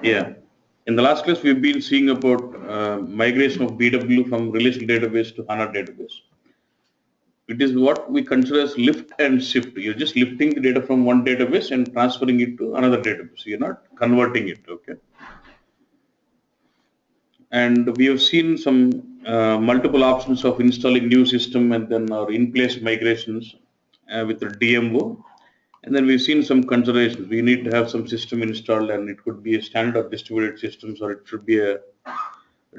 Yeah. In the last class, we've been seeing about migration of BW from relational database to HANA database. It is what we consider as lift and shift. You're just lifting the data from one database and transferring it to another database. You're not converting it, okay? And we have seen some multiple options of installing new system and then our in-place migrations with the DMO. And then we've seen some considerations. We need to have some system installed, and it could be a standard or distributed systems, or it should be a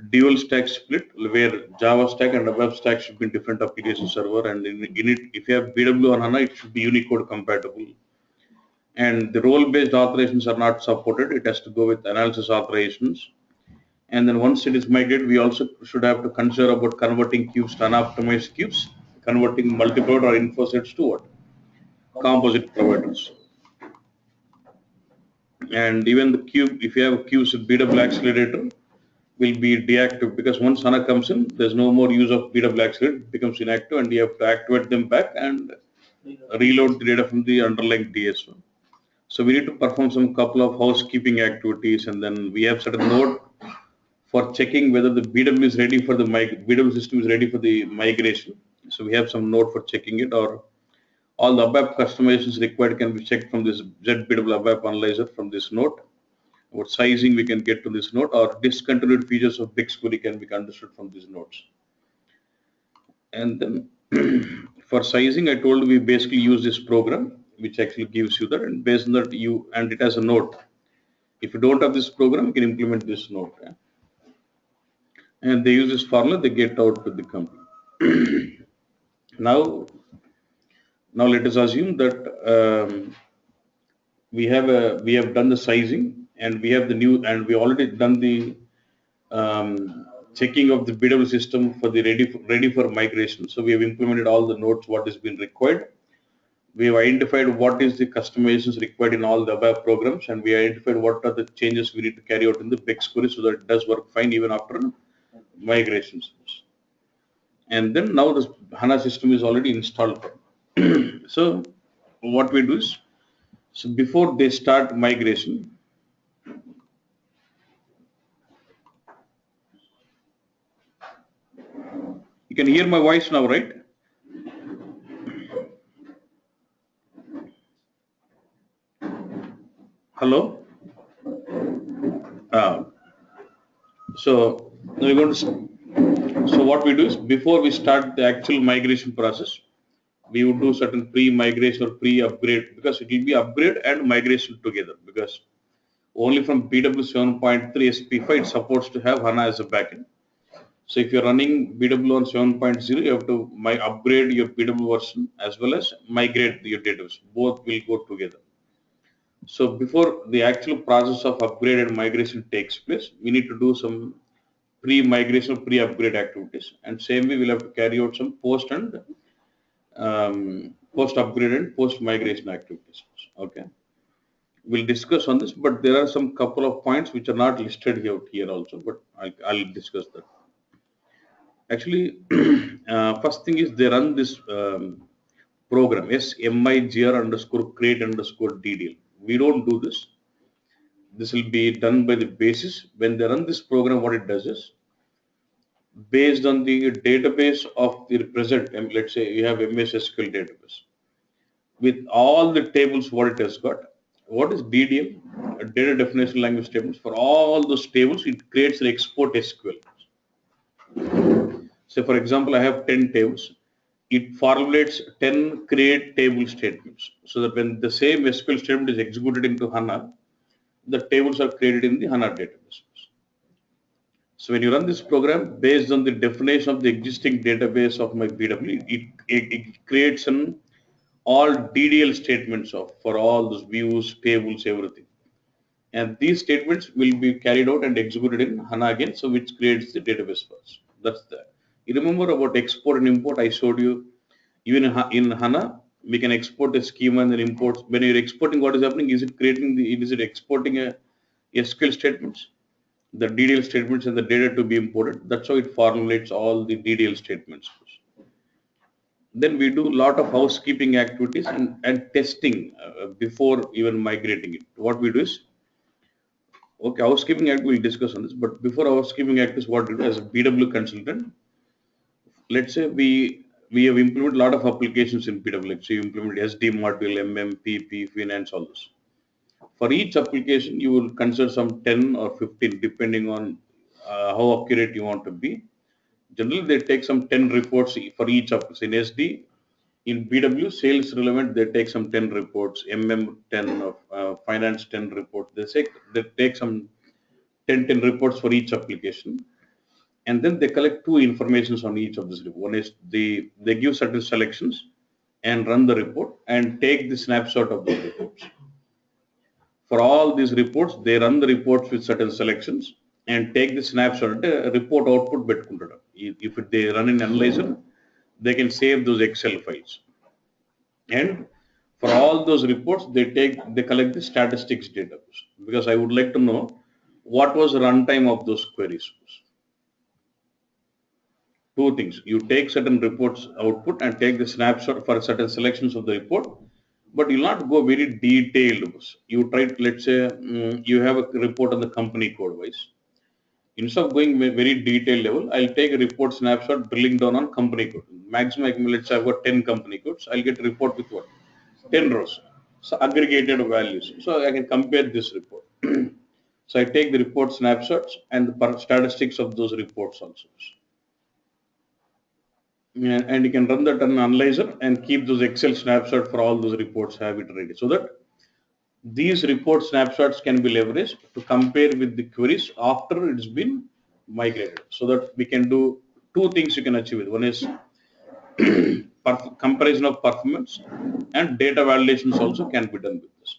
dual stack split where Java stack and a web stack should be in different application server. And in it, if you have BW on HANA, it should be Unicode compatible. And the role-based authorizations are not supported. It has to go with analysis authorizations. And then once it is migrated, we also should have to consider about converting cubes to unoptimized cubes, converting multi-cloud or info sets to what? Composite providers. And even the cube, if you have cubes with BW accelerator, will be deactive because once HANA comes in, there's no more use of BW accelerator, it becomes inactive, and you have to activate them back and reload the data from the underlying DSO. So we need to perform some couple of housekeeping activities, and then we have set a node for checking whether the BW is ready for the BW system is ready for the migration. So we have some node for checking it, or all the ABAP customizations required can be checked from this ZBW ABAP analyzer from this node. What sizing we can get to this node, or discontinued features of BigQuery can be understood from these nodes. And then for sizing, I told we basically use this program, which actually gives you that, and based on that and it has a node. If you don't have this program, you can implement this node. Yeah? And they use this formula, they get out to the company. now let us assume that we have done the sizing, and we have the new, and we already done the checking of the BW system for the ready for migration. So we have implemented all the nodes what has been required. We have identified what is the customizations required in all the above programs, and we identified what are the changes we need to carry out in the BigQuery so that it does work fine even after migrations. And then now the HANA system is already installed. So what we do is, so before they start migration, you can hear my voice now, right? Hello? So we're going to. So what we do is, before we start the actual migration process, we would do certain pre-migration or pre-upgrade, because it will be upgrade and migration together, because only from BW 7.3 SP5 it's supposed to have HANA as a backend. So if you're running BW on 7.0, you have to upgrade your BW version as well as migrate your database. Both will go together. So before the actual process of upgrade and migration takes place, we need to do some pre-migration, pre-upgrade activities. And same way, we'll have to carry out some post and post-upgrade and post-migration activities. Okay. We'll discuss on this, but there are some couple of points which are not listed here also, but I'll discuss that. Actually, first thing is they run this program, migr underscore create underscore DDL. We don't do this. This will be done by the basis. When they run this program, what it does is, based on the database of the present, let's say you have MS SQL database, with all the tables what it has got, what is DDL? Data definition language tables. For all those tables, it creates an export SQL. So for example, I have 10 tables. It formulates 10 create table statements, so that when the same SQL statement is executed into HANA, the tables are created in the HANA database. So when you run this program, based on the definition of the existing database of my BW, it creates an all DDL statements for all those views, tables, everything. And these statements will be carried out and executed in HANA again, so which creates the database first. That's that. You remember about export and import? I showed you. Even in HANA, we can export a schema and then import. When you're exporting, what is happening? Is it exporting a SQL statements, the DDL statements, and the data to be imported? That's how it formulates all the DDL statements. Then we do a lot of housekeeping activities and testing before even migrating it. What we do is, Okay, housekeeping act we'll discuss on this, but before housekeeping act is what we do as a BW consultant. Let's say we have implemented a lot of applications in BW. So you implement SD module, PP, finance, all this. For each application, you will consider some 10 or 15 depending on how accurate you want to be. Generally, they take some 10 reports for each application. In SD, in BW, sales relevant, they take some 10 reports, MM 10, finance 10 reports. They take some 10 reports for each application. And then they collect two informations on each of this report. One is they give certain selections and run the report and take the snapshot of those reports. For all these reports, they run the reports with certain selections and take the snapshot, report output betkuntada. If they run an analyzer, they can save those Excel files. And for all those reports, they collect the statistics data. Because I would like to know what was the runtime of those queries. Two things. You take certain reports output and take the snapshot for certain selections of the report, but you'll not go very detailed. You try to, let's say, you have a report on the company code wise. Instead of going very detailed level, I'll take a report snapshot drilling down on company code. Maximum, let's say I've got 10 company codes. I'll get a report with what? 10 rows. So aggregated values. So I can compare this report. So I take the report snapshots and the statistics of those reports also. And you can run that on an analyzer and keep those Excel snapshot for all those reports, have it ready, so that these report snapshots can be leveraged to compare with the queries after it's been migrated, so that we can do two things you can achieve it. One is comparison of performance, and data validations also can be done with this.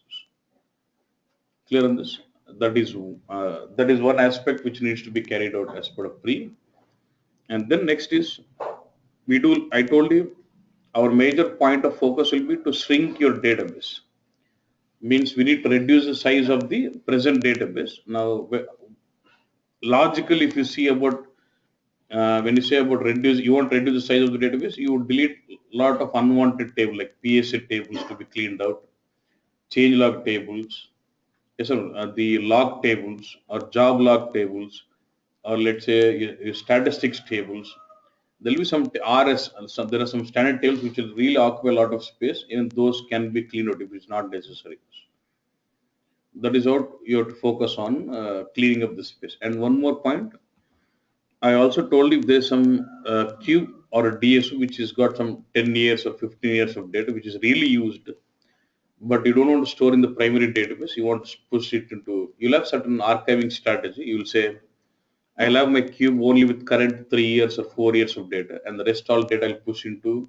Clear on this? That is one aspect which needs to be carried out as part of pre. And then next is I told you our major point of focus will be to shrink your database. Means we need to reduce the size of the present database. Now, logically, if you see about when you say about reduce, you want to reduce the size of the database, you would delete a lot of unwanted tables like PSA tables to be cleaned out, change log tables, yes, sir, the log tables or job log tables, or let's say your statistics tables. There will be some RS, there are some standard tables which will really occupy a lot of space. Even those can be cleaned out if it's not necessary. That is what you have to focus on, cleaning up the space. And one more point, I also told you there's some cube or a DSO which has got some 10 years or 15 years of data which is really used, but you don't want to store in the primary database. You want to push it into, you'll have certain archiving strategy. You will say, I'll have my cube only with current 3 years or 4 years of data, and the rest all data I'll push into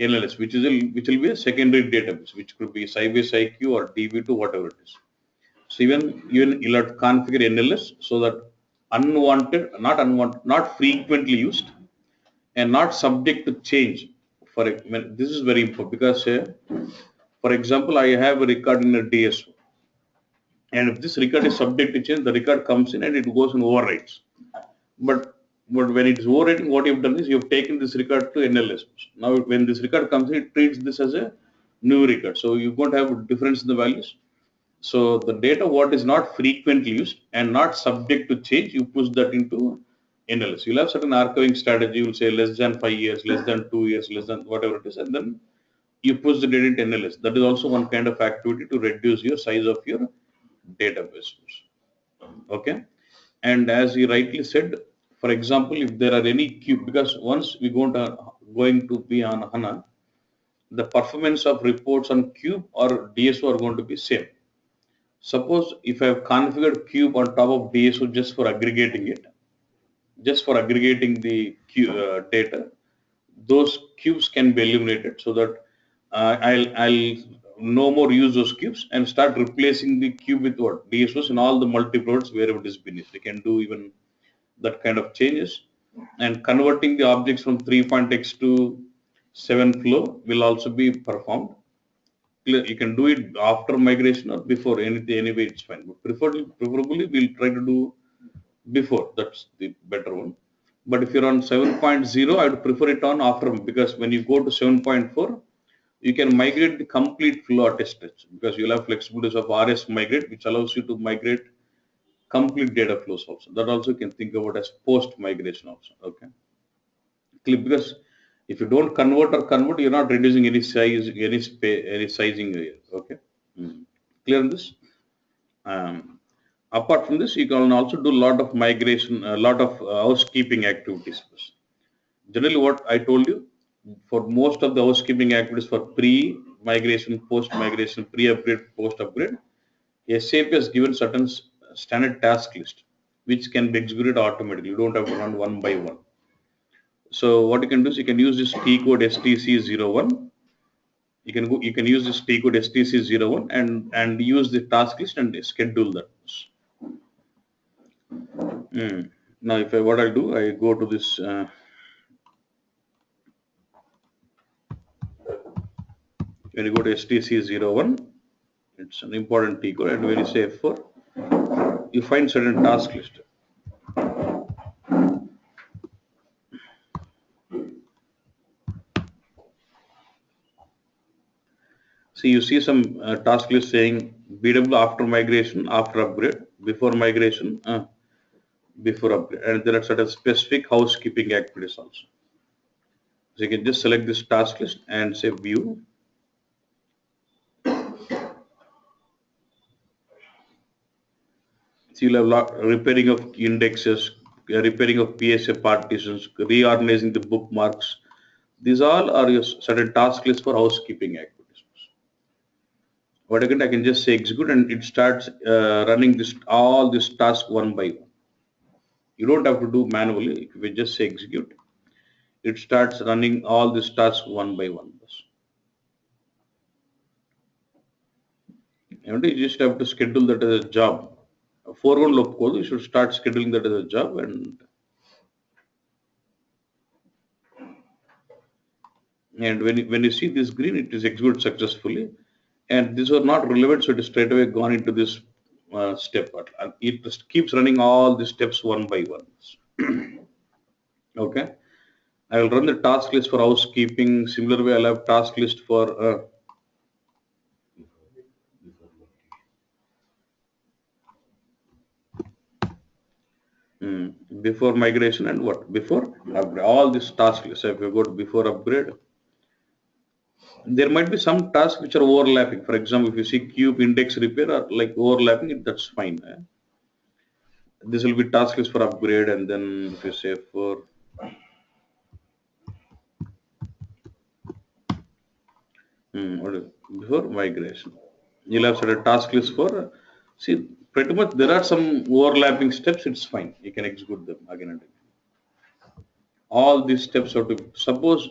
NLS, which will be a secondary database, which could be Sybase IQ or DB2, whatever it is. So even you'll have to configure NLS so that not frequently used, and not subject to change. This is very important because, for example, I have a record in a DSO, and if this record is subject to change, the record comes in and it goes and overwrites. But when it is overwriting, what you've done is you've taken this record to NLS. Now, when this record comes in, it treats this as a new record. So you won't have a difference in the values. So the data what is not frequently used and not subject to change, you push that into NLS. You'll have certain archiving strategy. You'll say less than 5 years, less than 2 years, less than whatever it is, and then you push the data into NLS. That is also one kind of activity to reduce your size of your database. Okay. And as you rightly said, for example, if there are any cube, because once we going to be on HANA, the performance of reports on cube or DSO are going to be same. Suppose if I have configured cube on top of DSO just for aggregating it, just for aggregating the data, those cubes can be eliminated, so that I'll no more use those cubes and start replacing the cube with what DSOs in all the multi-plots wherever it is finished. They can do even that kind of changes, and converting the objects from 3.x to 7 flow will also be performed. You can do it after migration or before, anyway it's fine, but preferably we'll try to do before. That's the better one. But if you're on 7.0, I would prefer it on after, because when you go to 7.4, you can migrate the complete flow attested, because you'll have flexibilities of RS migrate, which allows you to migrate complete data flows also. That also you can think about as post migration also. Okay. Because if you don't convert, you're not reducing any size, any space, any sizing area. Okay. Clear on this? Um, Apart from this, you can also do a lot of migration, a lot of housekeeping activities. Generally, what I told you, for most of the housekeeping activities for pre-migration, post-migration, pre-upgrade, post-upgrade, SAP has given certain standard task list, which can be executed automatically. You don't have to run one by one. So what you can do is you can use this T code STC01. You can use this T code STC01 and use the task list and schedule that. Now, what I do, I go to this. When you go to STC01, it's an important T code, and when you say F4, you find certain task list. See, you see some task list saying BW after migration, after upgrade, before migration, before upgrade, and there are certain specific housekeeping activities also. So you can just select this task list and say view. So you'll have repairing of indexes, repairing of PSA partitions, reorganizing the bookmarks. These all are your certain task lists for housekeeping activities. What I can just say execute and it starts running all this task one by one. You don't have to do manually. If we just say execute, it starts running all this tasks one by one. And you just have to schedule that as a job. Foreground loop code, you should start scheduling that as a job, and when you see this green, it is executed successfully. And these are not relevant, so it is straight away gone into this step. It just keeps running all the steps one by one. Okay. I will run the task list for housekeeping. Similar way, I'll have task list for before migration and what before upgrade. All these task lists. So if you go to before upgrade, there might be some tasks which are overlapping. For example, if you see cube index repair or like overlapping, that's fine. This will be task list for upgrade, and then if you say for before migration, you'll have certain task list for. See, pretty much there are some overlapping steps. It's fine. You can execute them again and again. All these steps are to suppose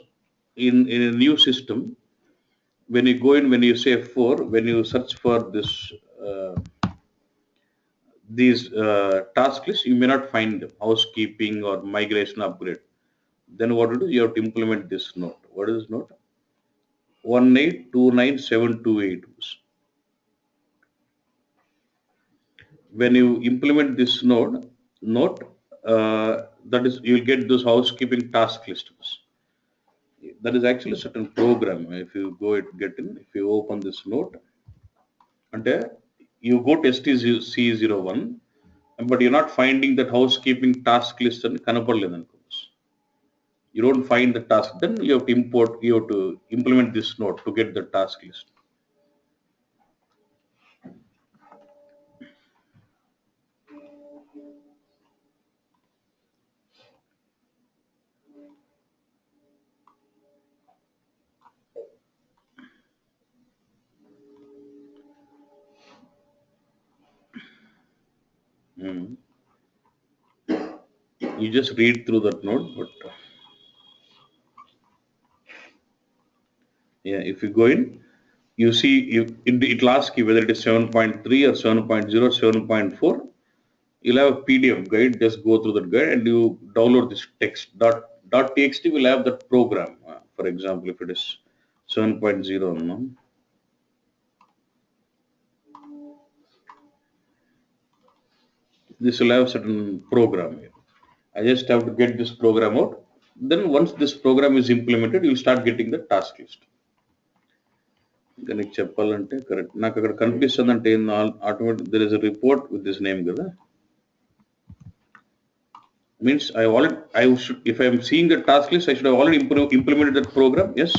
in a new system. When you go in, when you say F4, when you search for these task lists, you may not find them, housekeeping or migration upgrade. Then what to do? You have to implement this note. What is this note? 1829728. When you implement this note, that is, you'll get those housekeeping task lists. That is actually a certain program. If you get in, if you open this note, and you go to STC01, but you're not finding that housekeeping task list and kanapadledan. You don't find the task, then you have to implement this node to get the task list. Mm. You just read through that node, but yeah, if you go in, you see it'll ask you whether it is 7.3 or 7.0, 7.4. You'll have a PDF guide. Just go through that guide and you download this text. .txt will have that program. For example, if it is 7.0, no? This will have certain program here. I just have to get this program out. Then once this program is implemented, you'll start getting the task list. Then చెప్పాలంటే correct. నాకు అక్కడ కనిపిస్తుంది అంటే automatic there is a report with this name కదా. Means I should, if I am seeing the task list, I should have already implemented that program. Yes.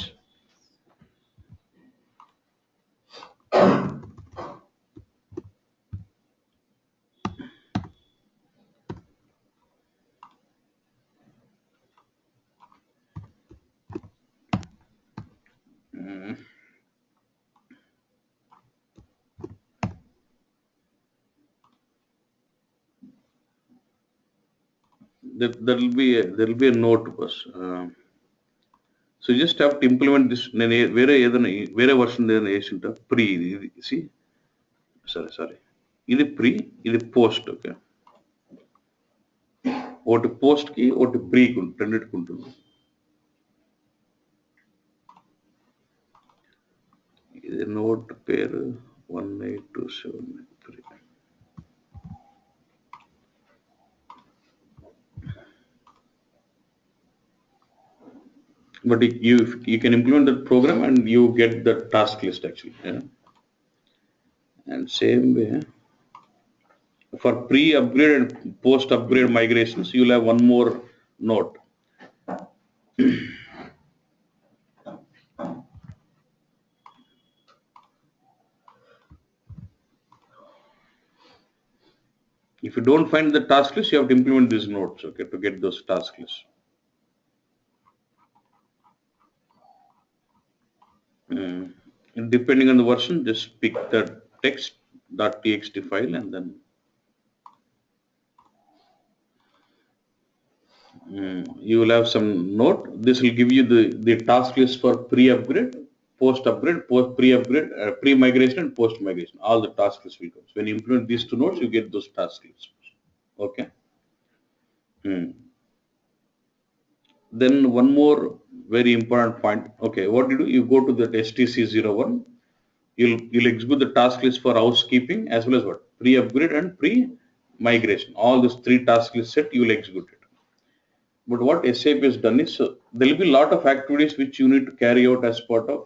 Mm. There will be a note bus. So you just have to implement this. వేరే version ఏదైనా వేసి ఉంటా pre ఇది see sorry ఇది pre ఇది post okay ఒకటి post కి ఒకటి ప్రీకి రెండింటికి ఉంటుంది. ఇది నోట్ పేరు 18273. But you can implement that program and you get the task list actually. Yeah? And same way for pre-upgrade and post-upgrade migrations, you'll have one more note. If you don't find the task list, you have to implement these notes, okay, to get those task lists. And depending on the version, just pick the text.txt file and then you will have some note. This will give you the task list for pre-upgrade, post-upgrade, pre-upgrade, pre-migration and post-migration. All the task lists will come. So when you implement these two notes, you get those task lists. Okay. Then one more very important point. Okay, what do you do? You go to the STC01. You'll execute the task list for housekeeping as well as what? Pre-upgrade and pre-migration. All those three task lists set, you will execute it. But what SAP has done is, so there will be a lot of activities which you need to carry out as part of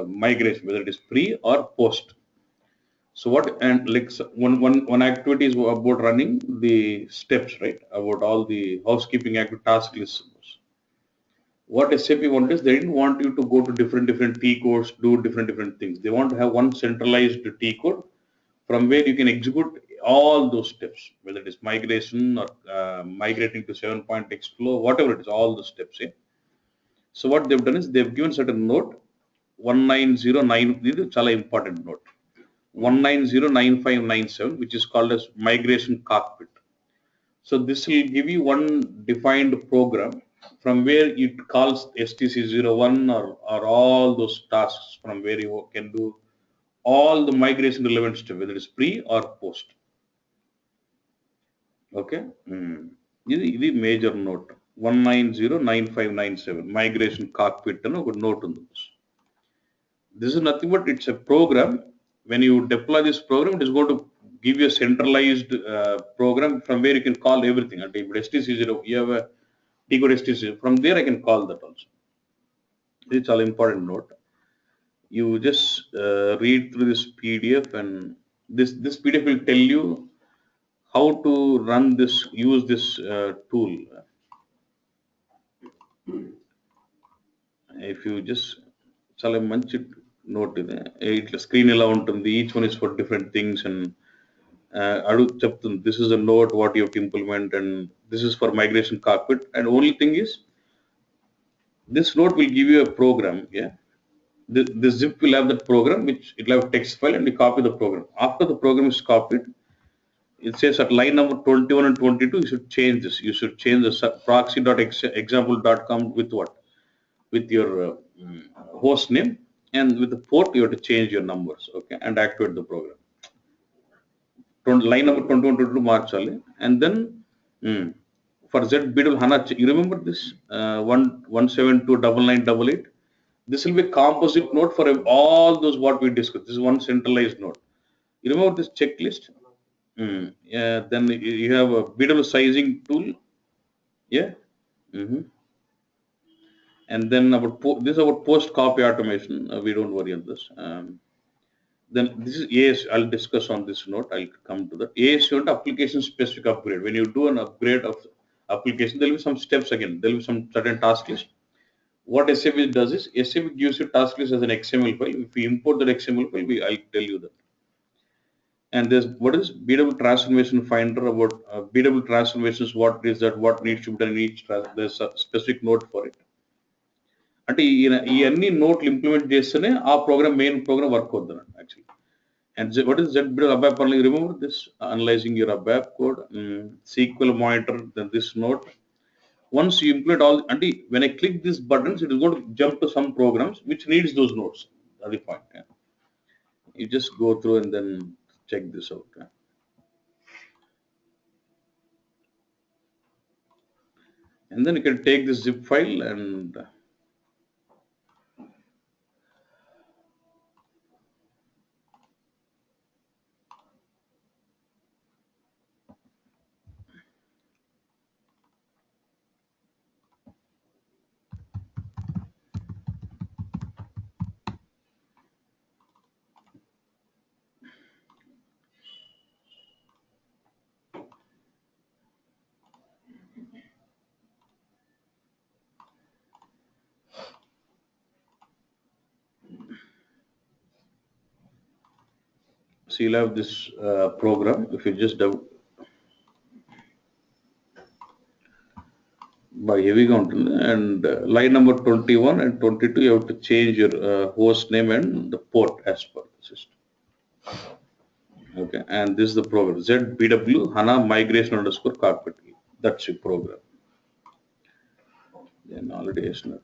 migration, whether it is pre or post. So what, and like one activity is about running the steps, right? About all the housekeeping task lists. What SAP wanted is they didn't want you to go to different T codes, do different things. They want to have one centralized T code from where you can execute all those steps, whether it is migration or migrating to 7.x flow, whatever it is, all the steps. Yeah? So what they've done is they've given certain note 1909. This is chala important note 190957, which is called as migration cockpit. So this will give you one defined program from where it calls STC01 or all those tasks from where you can do all the migration relevant stuff, whether it's pre or post. Okay. This is major note 1909597 migration cockpit and a note on this. This is nothing but it's a program. When you deploy this program, it is going to give you a centralized program from where you can call everything. And if STC0, you have a T code STC0, from there I can call that also. It's all important note. You just read through this PDF, and this PDF will tell you how to run this, use this tool. If you just చాలా మంచి note ఇది, ఇట్లా screen ఎలా ఉంటుంది, each one is for different things and అడుగు చెప్తుంది this is a note what you to implement and this is for migration cockpit and only thing is this note will give you a program. Yeah, this zip will have that program, which it will have a text file, and you copy the program. After the program is copied, it says at line number 21 and 22 you should change this. You should change the proxy.example.com with what, with your host name, and with the port you have to change your numbers, okay, and activate the program. Line number 21 to 22 marchali, and then for Z BW HANA, you remember this 1729988. This will be a composite note for all those what we discussed. This is one centralized note. You remember this checklist? Yeah. Then you have a BW sizing tool. Yeah. And then about this is about post copy automation. We don't worry on this. Then this is AS. I'll discuss on this note. I'll come to that. AS application specific upgrade. When you do an upgrade of application, there will be some steps again. There will be some certain task list. What SAP does is SAP gives you task list as an XML file. If you import that XML file, I'll tell you that. And there's what is BW transformation finder about BW transformations. What is that? What needs to be done in each? There's a specific note for it. అంటే ఈ అన్ని నోట్లు implement చేస్తేనే ఆ programme main programme work అవుతుంది actually. And what is Z ABAP only? Remember this, analyzing your ABAP code, SQL monitor, then this note. Once you implement all, and when I click these buttons, it is going to jump to some programs which needs those nodes. That's the point. Yeah. You just go through and then check this out. Yeah. And then you can take this zip file and so you'll have this program. If you just by heavy content and line number 21 and 22, you have to change your host name and the port as per the system. Okay, and this is the program ZBW HANA Migration underscore Cockpit. That's your program. Then already is not.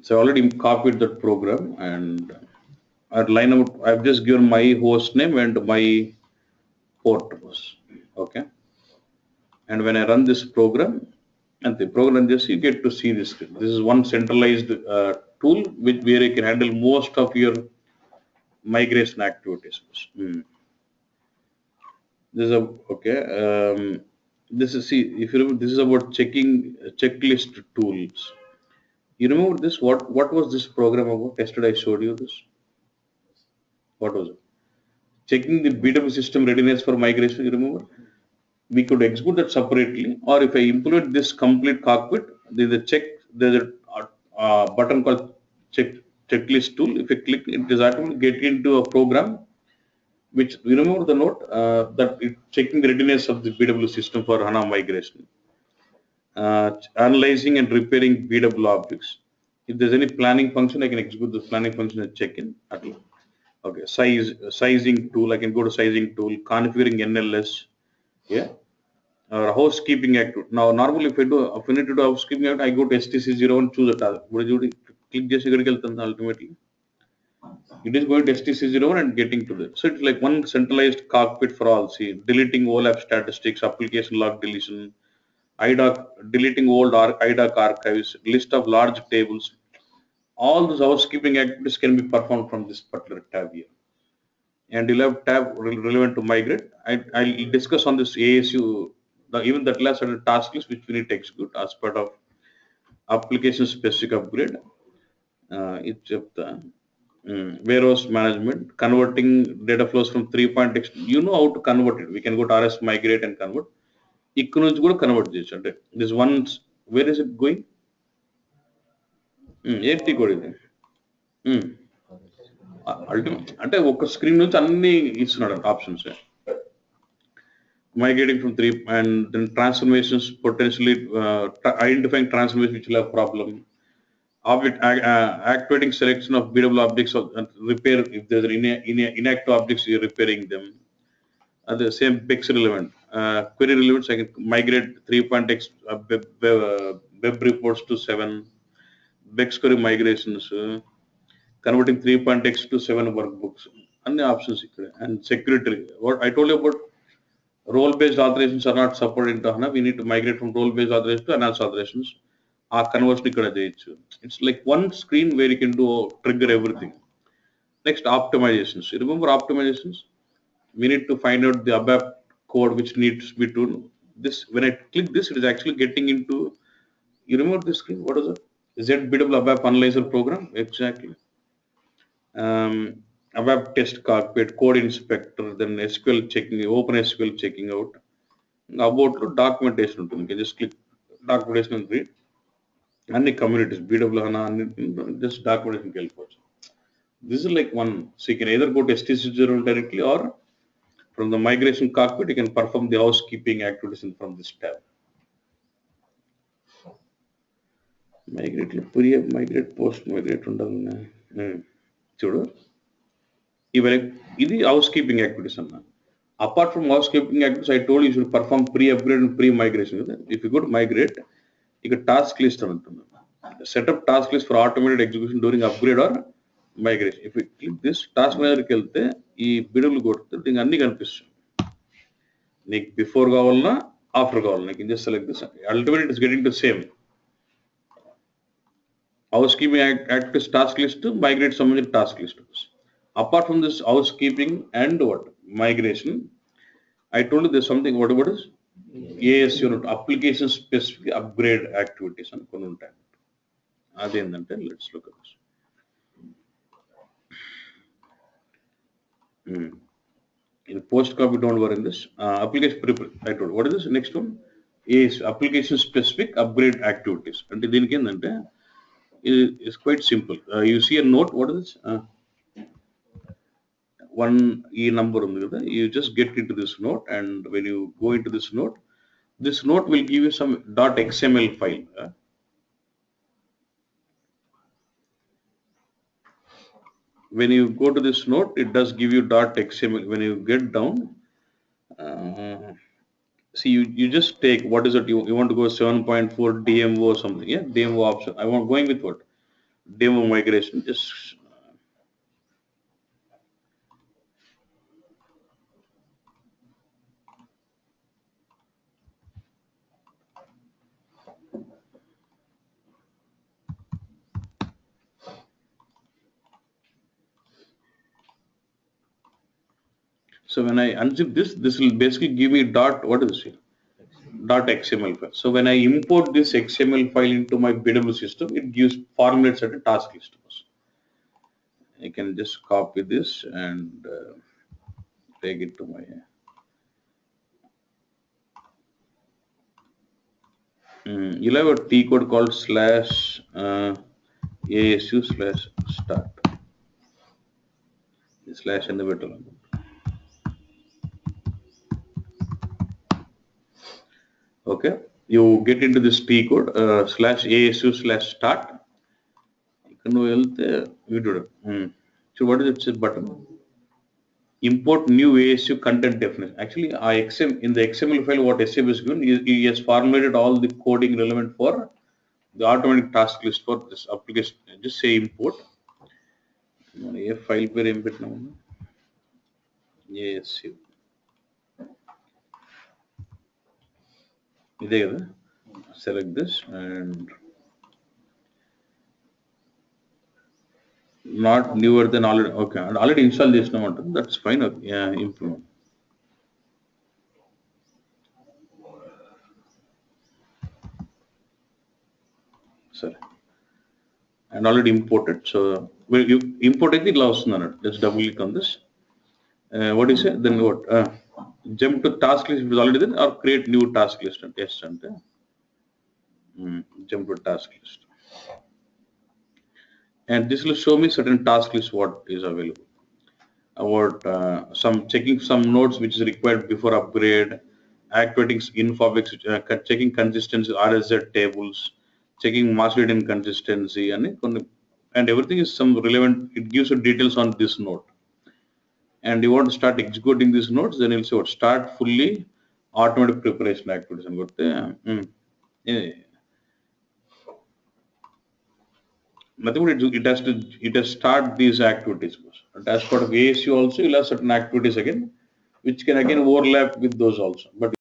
So I already copied that program and at line out, I've just given my host name and my port was okay. And when I run this program and the program just you get to see this. This is one centralized tool where you can handle most of your migration activities. This is a okay. This is see if you remember, this is about checking checklist tools. You remember this? What was this program about? Yesterday I showed you this. What was it? Checking the BW system readiness for migration. You remember? We could execute that separately, or if I implement this complete cockpit, there's a check. There's a button called checklist tool. If you click, it is automatically get into a program. Which you remember the note that it checking the readiness of the BW system for HANA migration. Analyzing and repairing BW objects. If there's any planning function, I can execute the planning function and check in. Okay, sizing tool. I can go to sizing tool, configuring NLS. Yeah, or housekeeping act. Now, normally if I need to do housekeeping act, I go to STC01 and choose a task. What is it? Click just ultimately. It is going to STC01 and getting to that. So it's like one centralized cockpit for all. See, deleting OLAP statistics, application log deletion, IDOC, deleting old IDOC archives, list of large tables. All those housekeeping activities can be performed from this particular tab here. And you'll have tab relevant to migrate. I'll discuss on this ASU, even that last task list which we need to execute as part of application specific upgrade. It's the warehouse management, converting data flows from 3.x. You know how to convert it. We can go to RS migrate and convert. ఇక్కడ నుంచి కూడా convert చేయొచ్చు అంటే this once where is it going ఏంటి కూడా ఇది ultimate అంటే ఒక స్క్రీన్ నుంచి అన్ని ఇస్తున్నాడు options migrating from 3 and then transformations potentially identifying transformations which will have problem object activating selection of BW objects repair if there's an inactive objects you're repairing them. The same PEX relevant. Query relevance, I can migrate 3.x web reports to 7. BEX query migrations, converting 3.x to 7 workbooks. And the options here. And security. What I told you about role-based authorizations are not supported into HANA. We need to migrate from role-based authorizations to enhanced authorizations. Our conversion it's like one screen where you can do trigger everything. Next, optimizations. You remember optimizations? We need to find out the ABAP code which needs to be done. This when I click this, it is actually getting into. You remember this screen? What is it? ZBW ABAP Analyzer program exactly. ABAP test cockpit, code inspector, then SQL checking, open SQL checking out. About documentation ఉంటుంది. You can just click documentation and read. Any communities, BW HANA, just documentation వెళ్ళిపోవచ్చు. This is like one. So you can either go to STC0 directly or from the migration cockpit, you can perform the housekeeping activities from this tab. Migrate, migrate, post migrate ఉండాలి. చూడు ఇది housekeeping activities అన్న. Apart from housekeeping activities, I told you should perform pre-upgrade and pre-migration. If you go to migrate, you get task list అని ఉంటుంది. Set up task list for automated execution during upgrade or migration. If you click this task managerకి వెళ్తే ఈ బిడులు కొడితే దీనికి అన్ని కనిపిస్తుంది. నీకు before కావాలన్నా ఆఫ్టర్ కావాలన్నా నీకు just select this. Ultimately it is getting to same. Housekeeping activities task list, migrate సంబంధించిన task list. Apart from this housekeeping and what migration, I told you there's something what is AS unit application specific upgrade activities అని కొన్ని ఉంటాయి. అదేంటంటే let's look at this. In post copy, don't worry in this. Application prepare. I told you. What is this next one? Is application specific upgrade activities. And దీనికి ఏంటంటే is quite simple. You see a note. What is this? One number ఉంది కదా. You just get into this note, and when you go into this note will give you some .xml file. When you go to this note, it does give you .xml. When you get down, see you just take what is it you want to go 7.4 DMO or something. Yeah, DMO option. I want going with what DMO migration. Just so when I unzip this will basically give me what is this here? .xml file. So when I import this XML file into my BW system, it gives formulates at a task list. I can just copy this and take it to my you'll have a T code called /ASU/start. Slash in the middle. Okay, you get into this T code /ASU/start. You can do it. So what is it button? Import new ASU content definition. Actually, in the XML file, what SAP is given, he has formulated all the coding relevant for the automatic task list for this application. Just say import. File per import now. ASU. Select this and not newer than already. Okay, and already installed this now. That's fine. Okay. Yeah, implement. Sorry, and already imported. So well, you imported the last none. Let's double click on this. What is it? Then what? Jump to task list if it's already there, or create new task list. Yes, and jump to task list. And this will show me certain task list what is available. About some checking some nodes which is required before upgrade, activating Infobics, checking consistency, RSZ tables, checking master data inconsistency, and everything is some relevant. It gives you details on this node. And you want to start executing these nodes, then you'll say what start fully automatic preparation activities and go nothing but it has start these activities. And as part of ASU also you'll have certain activities again which can again overlap with those also. But